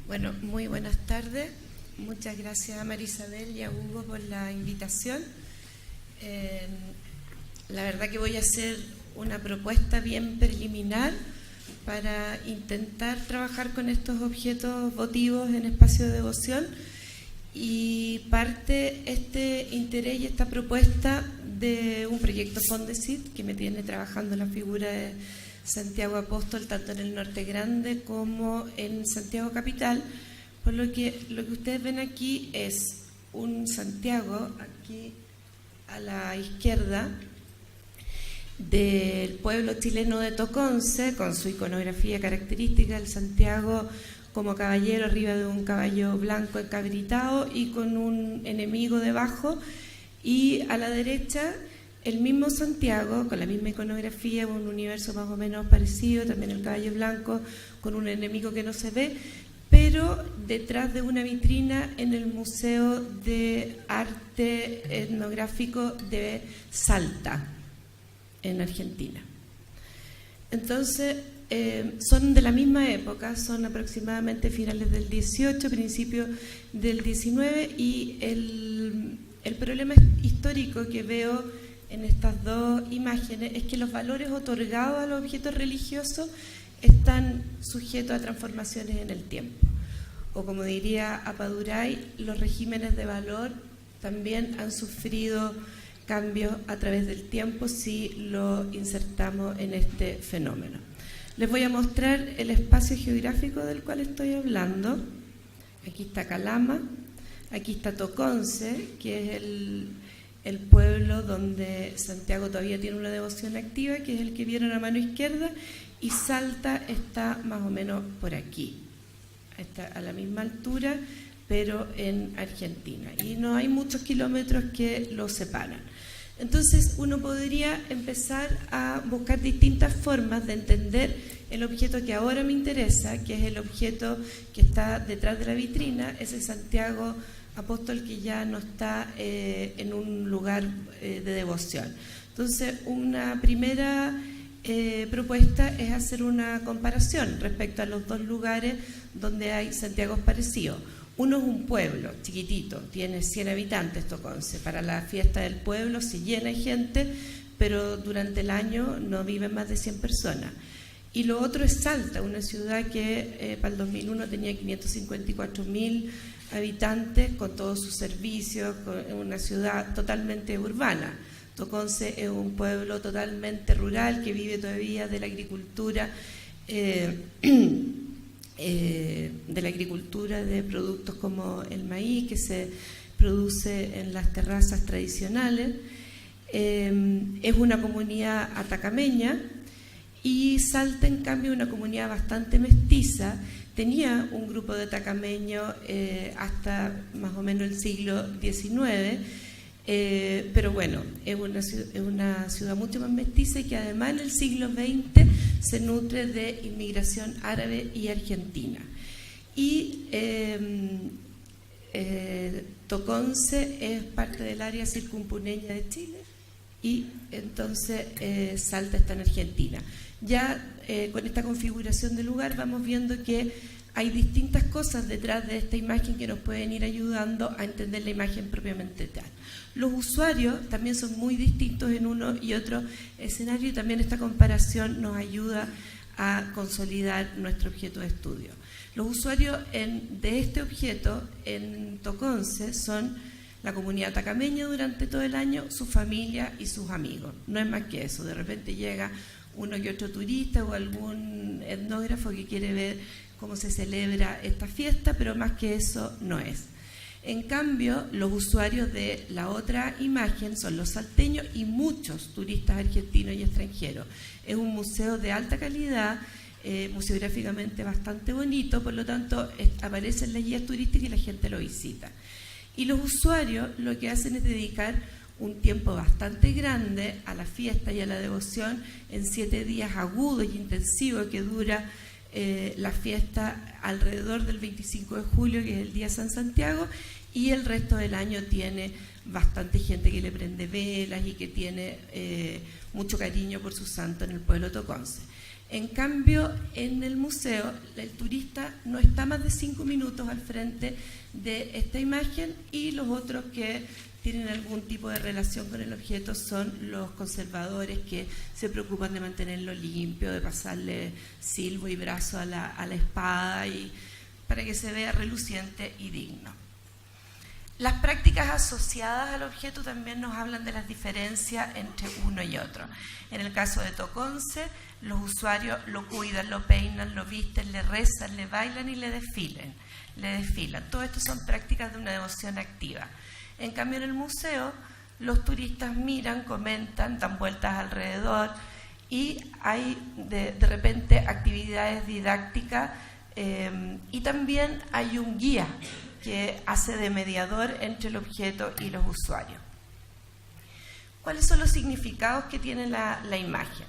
Bueno, muy buenas tardes. Muchas gracias a María Isabel y a Hugo por la invitación. La verdad que voy a hacer una propuesta bien preliminar para intentar trabajar con estos objetos votivos en espacio de devoción, y parte este interés y esta propuesta de un proyecto Fondesit que me tiene trabajando la figura de Santiago Apóstol tanto en el Norte Grande como en Santiago Capital, por lo que ustedes ven aquí es un Santiago, aquí a la izquierda, del pueblo chileno de Toconce, con su iconografía característica, el Santiago como caballero arriba de un caballo blanco encabritado y con un enemigo debajo, y a la derecha el mismo Santiago con la misma iconografía, un universo más o menos parecido, también el caballo blanco con un enemigo que no se ve, pero detrás de una vitrina en el Museo de Arte Etnográfico de Salta, en Argentina. Entonces, son de la misma época, son aproximadamente finales del 18, principios del 19, y el problema histórico que veo en estas dos imágenes es que los valores otorgados a los objetos religiosos están sujetos a transformaciones en el tiempo. O como diría Apaduray, los regímenes de valor también han sufrido cambios a través del tiempo si lo insertamos en este fenómeno. Les voy a mostrar el espacio geográfico del cual estoy hablando. Aquí está Calama, aquí está Toconce, que es el pueblo donde Santiago todavía tiene una devoción activa, que es el que vieron a mano izquierda, y Salta está más o menos por aquí, está a la misma altura, pero en Argentina, y no hay muchos kilómetros que los separan. Entonces uno podría empezar a buscar distintas formas de entender el objeto que ahora me interesa, que es el objeto que está detrás de la vitrina, ese Santiago Apóstol que ya no está en un lugar de devoción. Entonces, una primera propuesta es hacer una comparación respecto a los dos lugares donde hay Santiagos parecidos. Uno es un pueblo chiquitito, tiene 100 habitantes Toconce. Para la fiesta del pueblo se llena de gente, pero durante el año no viven más de 100 personas. Y lo otro es Salta, una ciudad que para el 2001 tenía 554.000 habitantes con todos sus servicios, una ciudad totalmente urbana. Toconce es un pueblo totalmente rural que vive todavía de la agricultura, de productos como el maíz que se produce en las terrazas tradicionales. Es una comunidad atacameña, y Salta, en cambio, es una comunidad bastante mestiza. Tenía un grupo de atacameños hasta más o menos el siglo XIX, pero bueno, es una ciudad mucho más mestiza, y que además en el siglo XX se nutre de inmigración árabe y argentina. Y Toconce es parte del área circumpuneña de Chile, y entonces Salta está en Argentina. Ya con esta configuración del lugar vamos viendo que hay distintas cosas detrás de esta imagen que nos pueden ir ayudando a entender la imagen propiamente tal. Los usuarios también son muy distintos en uno y otro escenario, y también esta comparación nos ayuda a consolidar nuestro objeto de estudio. Los usuarios de este objeto en Toconce son la comunidad atacameña durante todo el año, su familia y sus amigos. No es más que eso. De repente llega uno que otro turista o algún etnógrafo que quiere ver cómo se celebra esta fiesta, pero más que eso no es. En cambio, los usuarios de la otra imagen son los salteños y muchos turistas argentinos y extranjeros. Es un museo de alta calidad, museográficamente bastante bonito, por lo tanto aparece en las guías turísticas y la gente lo visita. Y los usuarios lo que hacen es dedicar un tiempo bastante grande a la fiesta y a la devoción en 7 días agudos y intensivos que dura la fiesta alrededor del 25 de julio, que es el Día San Santiago, y el resto del año tiene bastante gente que le prende velas y que tiene mucho cariño por su santo en el pueblo Toconce. En cambio, en el museo, el turista no está más de 5 minutos al frente de esta imagen, y los otros que tienen algún tipo de relación con el objeto son los conservadores, que se preocupan de mantenerlo limpio, de pasarle silbo y brazo a la espada, y para que se vea reluciente y digno. Las prácticas asociadas al objeto también nos hablan de las diferencias entre uno y otro. En el caso de Toconce, los usuarios lo cuidan, lo peinan, lo visten, le rezan, le bailan y le desfilan. Todo esto son prácticas de una devoción activa. En cambio, en el museo, los turistas miran, comentan, dan vueltas alrededor, y hay de repente actividades didácticas, y también hay un guía que hace de mediador entre el objeto y los usuarios. ¿Cuáles son los significados que tiene la imagen?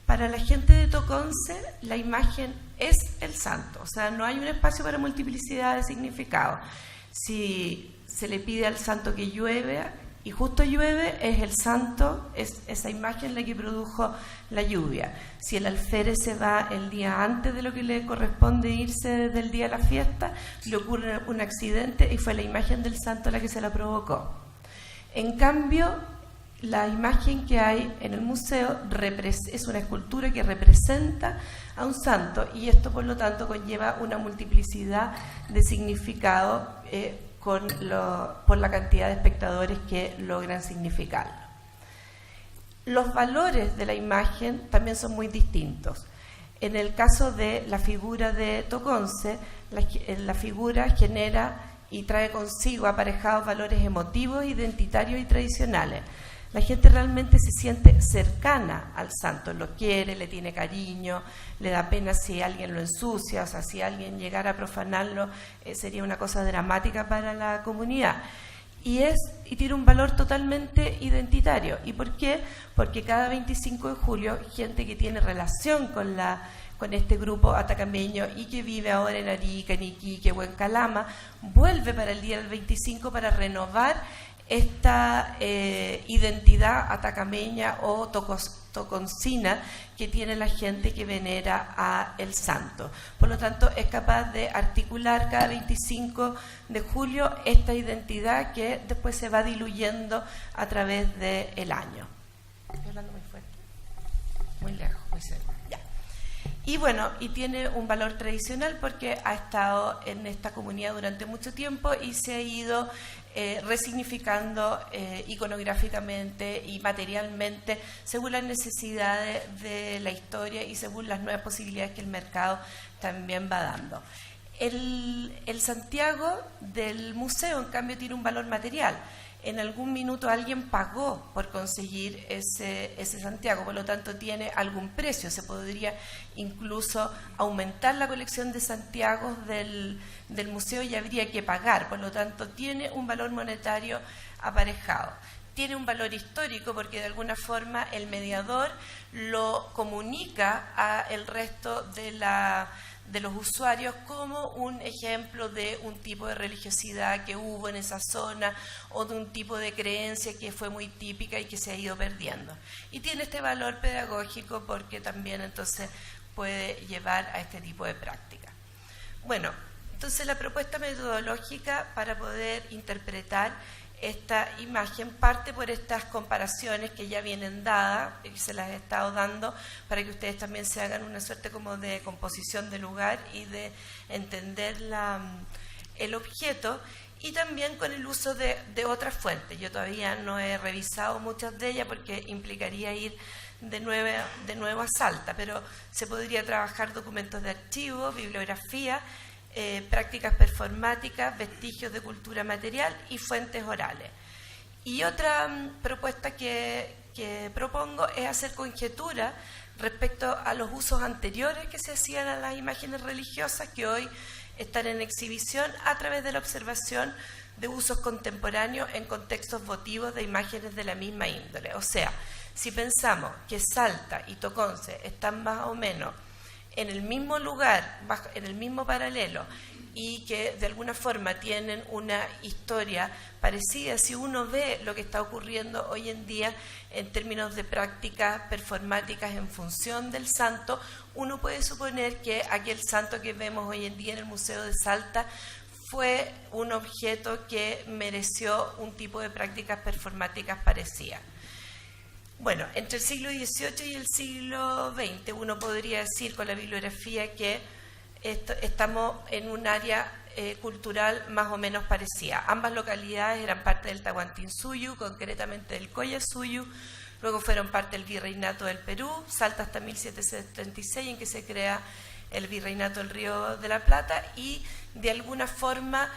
Para la gente de Toconce, la imagen es el santo, o sea, no hay un espacio para multiplicidad de significados. Si se le pide al santo que llueve y justo llueve, es el santo, es esa imagen la que produjo la lluvia. Si el alférez se va el día antes de lo que le corresponde irse del día de la fiesta, le ocurre un accidente y fue la imagen del santo la que se la provocó. En cambio, la imagen que hay en el museo es una escultura que representa a un santo, y esto por lo tanto conlleva una multiplicidad de significados por la cantidad de espectadores que logran significarlo. Los valores de la imagen también son muy distintos. En el caso de la figura de Toconce, la figura genera y trae consigo aparejados valores emotivos, identitarios y tradicionales. La gente realmente se siente cercana al santo, lo quiere, le tiene cariño, le da pena si alguien lo ensucia, o sea, si alguien llegara a profanarlo, sería una cosa dramática para la comunidad. Y tiene un valor totalmente identitario. ¿Y por qué? Porque cada 25 de julio, gente que tiene relación con este grupo atacameño y que vive ahora en Arica, en Iquique o en Calama, vuelve para el día del 25 para renovar esta identidad atacameña o toconcina que tiene la gente que venera a el santo. Por lo tanto, es capaz de articular cada 25 de julio esta identidad que después se va diluyendo a través del año. Estoy hablando muy fuerte, muy lejos, muy cerca. Ya. Y bueno, y tiene un valor tradicional porque ha estado en esta comunidad durante mucho tiempo y se ha ido resignificando iconográficamente y materialmente según las necesidades de la historia y según las nuevas posibilidades que el mercado también va dando. El Santiago del museo, en cambio, tiene un valor material. En algún minuto alguien pagó por conseguir ese Santiago, por lo tanto tiene algún precio. Se podría incluso aumentar la colección de Santiagos del museo y habría que pagar, por lo tanto tiene un valor monetario aparejado. Tiene un valor histórico porque de alguna forma el mediador lo comunica al resto de los usuarios como un ejemplo de un tipo de religiosidad que hubo en esa zona o de un tipo de creencia que fue muy típica y que se ha ido perdiendo. Y tiene este valor pedagógico porque también entonces puede llevar a este tipo de práctica. Bueno, entonces la propuesta metodológica para poder interpretar esta imagen parte por estas comparaciones que ya vienen dadas, y se las he estado dando para que ustedes también se hagan una suerte como de composición de lugar y de entender el objeto, y también con el uso de otras fuentes. Yo todavía no he revisado muchas de ellas porque implicaría ir de nuevo a Salta, pero se podría trabajar documentos de archivo, bibliografía, prácticas performáticas, vestigios de cultura material y fuentes orales. Y otra propuesta que propongo es hacer conjetura respecto a los usos anteriores que se hacían a las imágenes religiosas que hoy están en exhibición a través de la observación de usos contemporáneos en contextos votivos de imágenes de la misma índole. O sea, si pensamos que Salta y Toconce están más o menos en el mismo lugar, en el mismo paralelo, y que de alguna forma tienen una historia parecida. Si uno ve lo que está ocurriendo hoy en día en términos de prácticas performáticas en función del santo, uno puede suponer que aquel santo que vemos hoy en día en el Museo de Salta fue un objeto que mereció un tipo de prácticas performáticas parecidas. Bueno, entre el siglo XVIII y el siglo XX uno podría decir con la bibliografía que estamos en un área cultural más o menos parecida. Ambas localidades eran parte del Tahuantinsuyo, concretamente del Collasuyo, luego fueron parte del Virreinato del Perú, Salta hasta 1736 en que se crea el Virreinato del Río de la Plata y de alguna forma,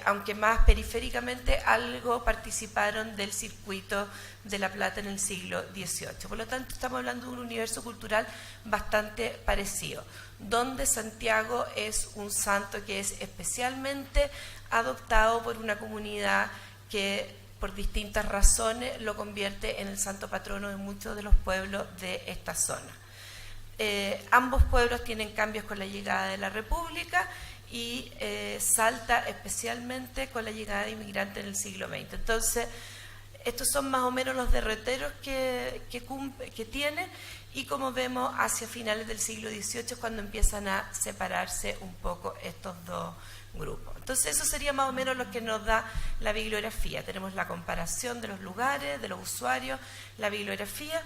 aunque más periféricamente, algo participaron del circuito de La Plata en el siglo XVIII. Por lo tanto, estamos hablando de un universo cultural bastante parecido, donde Santiago es un santo que es especialmente adoptado por una comunidad que por distintas razones lo convierte en el santo patrono de muchos de los pueblos de esta zona. Ambos pueblos tienen cambios con la llegada de la República y Salta especialmente con la llegada de inmigrantes en el siglo XX. Entonces, estos son más o menos los derroteros que tiene, y como vemos hacia finales del siglo XVIII cuando empiezan a separarse un poco estos dos grupos. Entonces eso sería más o menos lo que nos da la bibliografía. Tenemos la comparación de los lugares, de los usuarios, la bibliografía,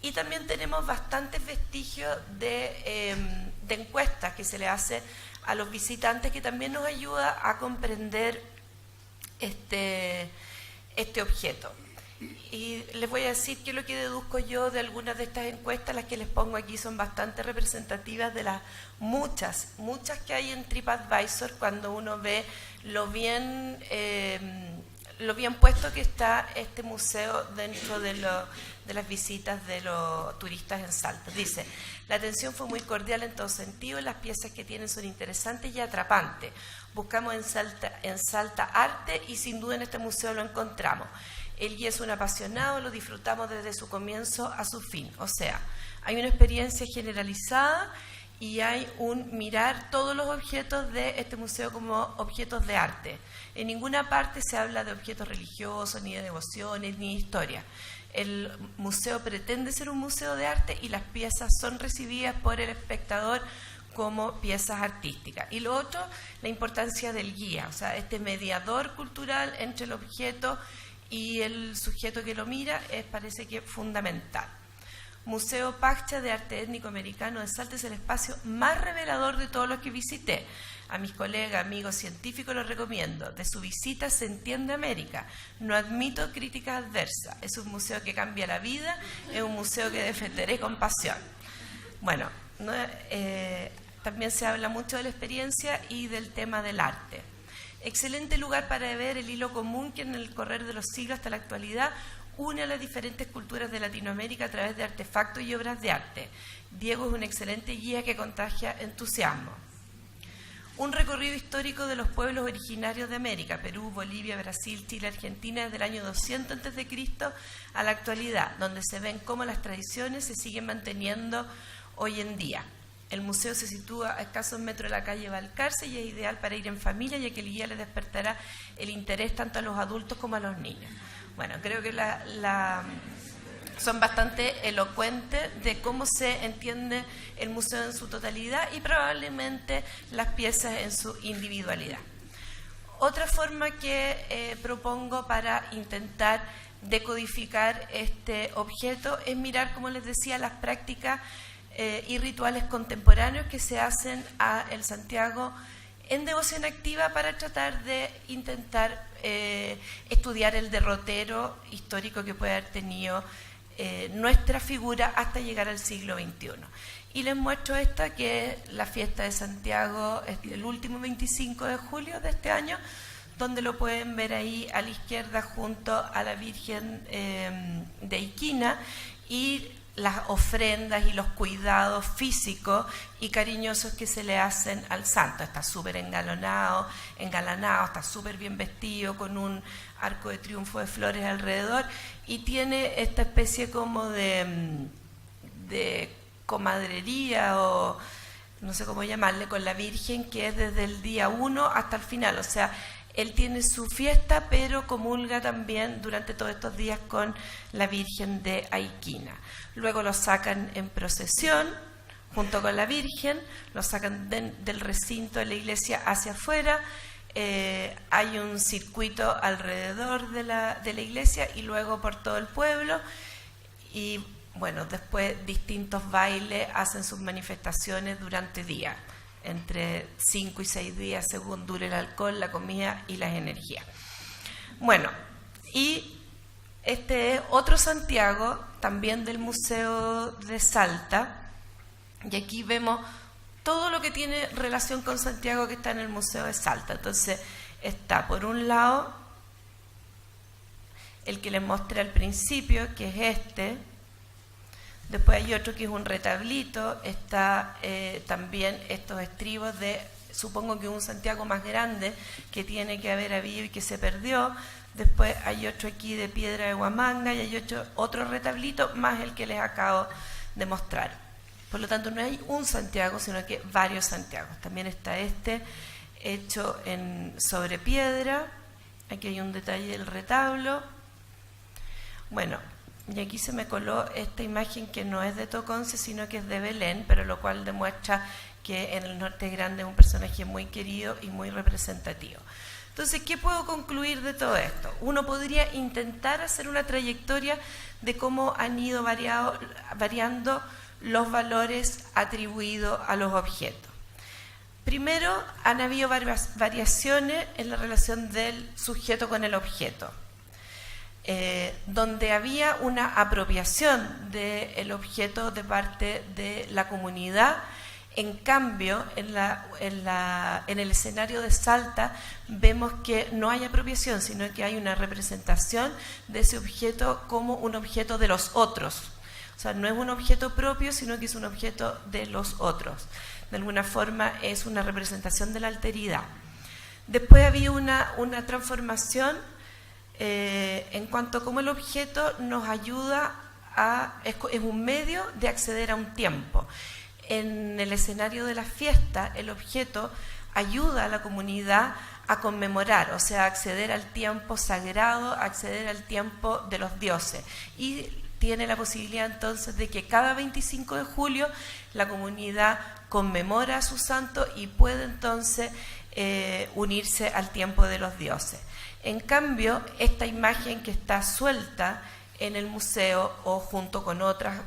y también tenemos bastantes vestigios de encuestas que se le hace a los visitantes, que también nos ayuda a comprender este objeto. Y les voy a decir que lo que deduzco yo de algunas de estas encuestas, las que les pongo aquí, son bastante representativas de las muchas que hay en TripAdvisor, cuando uno ve lo bien puesto que está este museo dentro de las visitas de los turistas en Salta. Dice: la atención fue muy cordial en todo sentido, las piezas que tienen son interesantes y atrapantes. Buscamos en Salta arte y sin duda en este museo lo encontramos. El guía es un apasionado, lo disfrutamos desde su comienzo a su fin. O sea, hay una experiencia generalizada y hay un mirar todos los objetos de este museo como objetos de arte. En ninguna parte se habla de objetos religiosos, ni de devociones, ni de historia. El museo pretende ser un museo de arte y las piezas son recibidas por el espectador como piezas artísticas. Y lo otro, la importancia del guía, o sea, este mediador cultural entre el objeto y el sujeto que lo mira parece que es fundamental. Museo Paccha de Arte Étnico Americano de Salta es el espacio más revelador de todos los que visité. A mis colegas, amigos científicos los recomiendo. De su visita se entiende América. No admito críticas adversas. Es un museo que cambia la vida, es un museo que defenderé con pasión. Bueno, también se habla mucho de la experiencia y del tema del arte. Excelente lugar para ver el hilo común que en el correr de los siglos hasta la actualidad une a las diferentes culturas de Latinoamérica a través de artefactos y obras de arte. Diego es un excelente guía que contagia entusiasmo. Un recorrido histórico de los pueblos originarios de América, Perú, Bolivia, Brasil, Chile, Argentina, desde el año 200 a.C. a la actualidad, donde se ven cómo las tradiciones se siguen manteniendo hoy en día. El museo se sitúa a escasos metros de la calle Balcarce y es ideal para ir en familia, ya que el guía le despertará el interés tanto a los adultos como a los niños. Bueno, creo que son bastante elocuentes de cómo se entiende el museo en su totalidad y probablemente las piezas en su individualidad. Otra forma que propongo para intentar decodificar este objeto es mirar, como les decía, las prácticas y rituales contemporáneos que se hacen a el Santiago en devoción activa para tratar de intentar estudiar el derrotero histórico que puede haber tenido nuestra figura hasta llegar al siglo XXI. Y les muestro esta, que es la fiesta de Santiago, el último 25 de julio de este año, donde lo pueden ver ahí a la izquierda junto a la Virgen de Iquina, y las ofrendas y los cuidados físicos y cariñosos que se le hacen al santo. Está súper engalanado, está súper bien vestido, con un arco de triunfo de flores alrededor, y tiene esta especie como de comadrería o no sé cómo llamarle, con la Virgen, que es desde el día 1 hasta el final. O sea, él tiene su fiesta, pero comulga también durante todos estos días con la Virgen de Aiquina. Luego lo sacan en procesión, junto con la Virgen, lo sacan del recinto de la iglesia hacia afuera. Hay un circuito alrededor de la iglesia y luego por todo el pueblo. Y bueno, después distintos bailes hacen sus manifestaciones durante días, entre 5 y 6 días según dure el alcohol, la comida y las energías. Bueno, y este es otro Santiago, también del Museo de Salta, y aquí vemos todo lo que tiene relación con Santiago que está en el Museo de Salta. Entonces está por un lado el que les mostré al principio, que es este. Después hay otro que es un retablito, está también estos estribos de, supongo que un Santiago más grande que tiene que haber habido y que se perdió. Después hay otro aquí de piedra de Huamanga y hay otro retablito más el que les acabo de mostrar. Por lo tanto, no hay un Santiago, sino que varios Santiagos. También está este hecho sobre piedra. Aquí hay un detalle del retablo. Bueno, y aquí se me coló esta imagen que no es de Toconce, sino que es de Belén, pero lo cual demuestra que en el Norte Grande es un personaje muy querido y muy representativo. Entonces, ¿qué puedo concluir de todo esto? Uno podría intentar hacer una trayectoria de cómo han ido variando los valores atribuidos a los objetos. Primero, han habido variaciones en la relación del sujeto con el objeto. Donde había una apropiación del objeto de parte de la comunidad. En cambio, en el escenario de Salta vemos que no hay apropiación, sino que hay una representación de ese objeto como un objeto de los otros. O sea, no es un objeto propio, sino que es un objeto de los otros. De alguna forma es una representación de la alteridad. Después había una transformación en cuanto a cómo el objeto nos ayuda es un medio de acceder a un tiempo. En el escenario de la fiesta, el objeto ayuda a la comunidad a conmemorar, o sea, a acceder al tiempo sagrado, a acceder al tiempo de los dioses. Y tiene la posibilidad entonces de que cada 25 de julio la comunidad conmemora a su santo y puede entonces unirse al tiempo de los dioses. En cambio, esta imagen que está suelta en el museo o junto con otras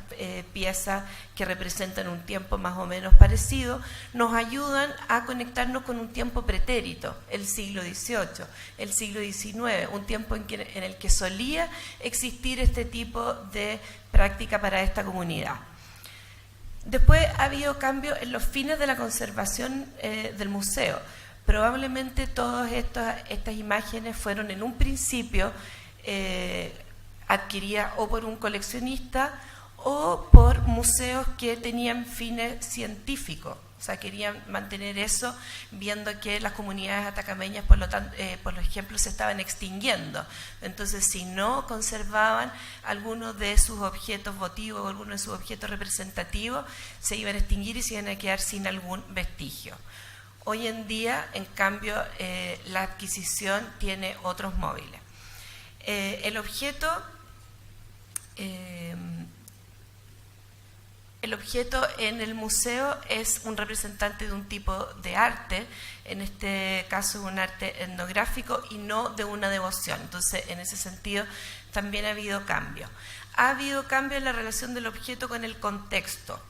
piezas que representan un tiempo más o menos parecido, nos ayudan a conectarnos con un tiempo pretérito, el siglo XVIII, el siglo XIX, un tiempo en el que solía existir este tipo de práctica para esta comunidad. Después ha habido cambios en los fines de la conservación del museo. Probablemente todas estas imágenes fueron en un principio adquiridas o por un coleccionista o por museos que tenían fines científicos. O sea, querían mantener eso, viendo que las comunidades atacameñas, por ejemplo, se estaban extinguiendo. Entonces, si no conservaban algunos de sus objetos votivos o algunos de sus objetos representativos, se iban a extinguir y se iban a quedar sin algún vestigio. Hoy en día, en cambio, la adquisición tiene otros móviles. El objeto en el museo es un representante de un tipo de arte, en este caso un arte etnográfico y no de una devoción. Entonces, en ese sentido, también ha habido cambios. Ha habido cambio en la relación del objeto con el contexto.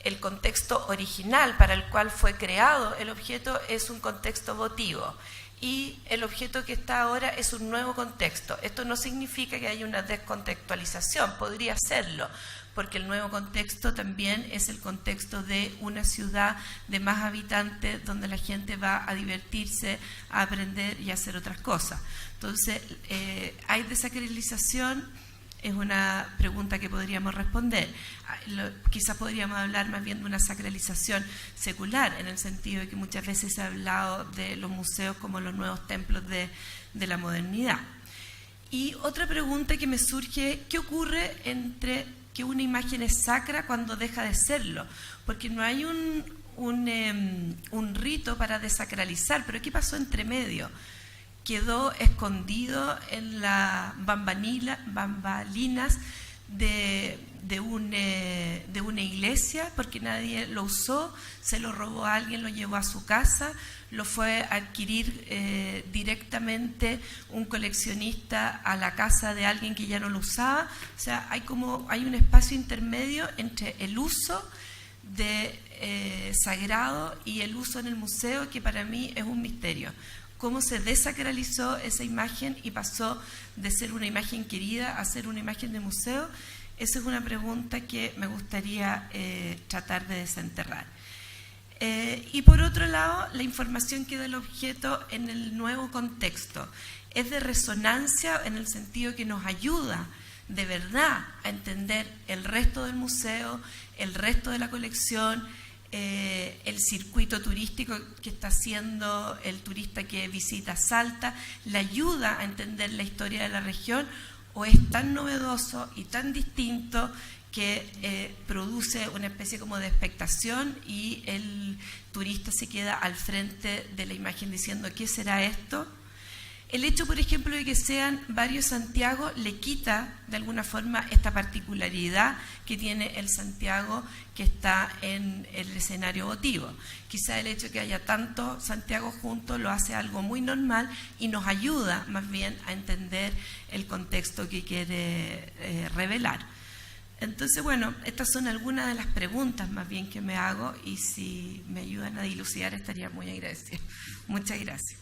El contexto original para el cual fue creado el objeto es un contexto votivo y el objeto que está ahora es un nuevo contexto. Esto no significa que haya una descontextualización, podría serlo, porque el nuevo contexto también es el contexto de una ciudad de más habitantes donde la gente va a divertirse, a aprender y a hacer otras cosas. Entonces, ¿hay desacralización? Es una pregunta que podríamos responder. Quizás podríamos hablar más bien de una sacralización secular, en el sentido de que muchas veces se ha hablado de los museos como los nuevos templos de la modernidad. Y otra pregunta que me surge, ¿qué ocurre entre que una imagen es sacra cuando deja de serlo? Porque no hay un rito para desacralizar, pero ¿qué pasó entre medio? Quedó escondido en las bambalinas de una iglesia, porque nadie lo usó, se lo robó a alguien, lo llevó a su casa, lo fue a adquirir directamente un coleccionista a la casa de alguien que ya no lo usaba. O sea, hay un espacio intermedio entre el uso de sagrado y el uso en el museo, que para mí es un misterio. Cómo se desacralizó esa imagen y pasó de ser una imagen querida a ser una imagen de museo. Esa es una pregunta que me gustaría tratar de desenterrar. Y por otro lado, la información que da el objeto en el nuevo contexto es de resonancia en el sentido que nos ayuda de verdad a entender el resto del museo, el resto de la colección, el circuito turístico que está haciendo el turista que visita Salta, le ayuda a entender la historia de la región, o es tan novedoso y tan distinto que produce una especie como de expectación y el turista se queda al frente de la imagen diciendo ¿qué será esto? El hecho, por ejemplo, de que sean varios Santiago le quita de alguna forma esta particularidad que tiene el Santiago que está en el escenario votivo. Quizá el hecho de que haya tantos Santiago juntos lo hace algo muy normal y nos ayuda más bien a entender el contexto que quiere revelar. Entonces, bueno, estas son algunas de las preguntas más bien que me hago, y si me ayudan a dilucidar estaría muy agradecida. Muchas gracias.